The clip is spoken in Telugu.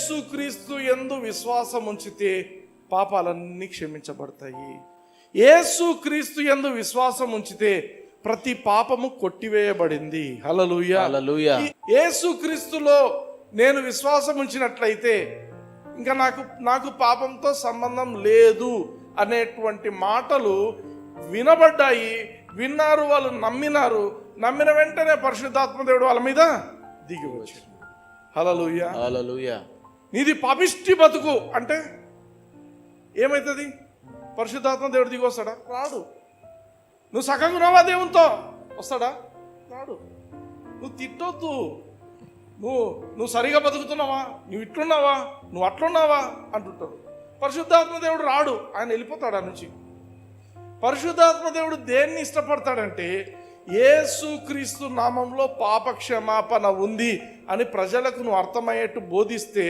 యేసుక్రీస్తు యందు విశ్వాసం ఉంచితే పాపాలన్నీ క్షమించబడతాయి. యేసుక్రీస్తు యందు విశ్వాసం ఉంచితే ప్రతి పాపము కొట్టివేయబడింది. హల్లెలూయా హల్లెలూయా. యేసుక్రీస్తులో నేను విశ్వాసం ఉంచినట్లయితే ఇంకా నాకు పాపంతో సంబంధం లేదు అనేటువంటి మాటలు వినబడ్డాయి. విన్నారు, వాళ్ళు నమ్మినారు. నమ్మిన వెంటనే పరిశుద్ధాత్మ దేవుడు వాళ్ళ మీద దిగి వచ్చాడు. హల్లెలూయా హల్లెలూయా. నీది పాపిష్టి బతుకు అంటే ఏమవుతుంది? పరిశుద్ధాత్మ దేవుడు దిగి వస్తాడా? రాడు. నువ్వు సగంగా ఉన్నావా దేవునితో? వస్తాడా? రాడు. నువ్వు తిట్టొద్దు. నువ్వు సరిగా బతుకుతున్నావా, నువ్వు ఇట్లున్నావా, నువ్వు అట్లున్నావా అంటుంటాడు. పరిశుద్ధాత్మ దేవుడు రాడు, ఆయన వెళ్ళిపోతాడు ఆ నుంచి. పరిశుద్ధాత్మ దేవుడు దేన్ని ఇష్టపడతాడంటే యేసుక్రీస్తు నామంలో పాప క్షమాపణ ఉంది అని ప్రజలకు నువ్వు అర్థమయ్యేట్టు బోధిస్తే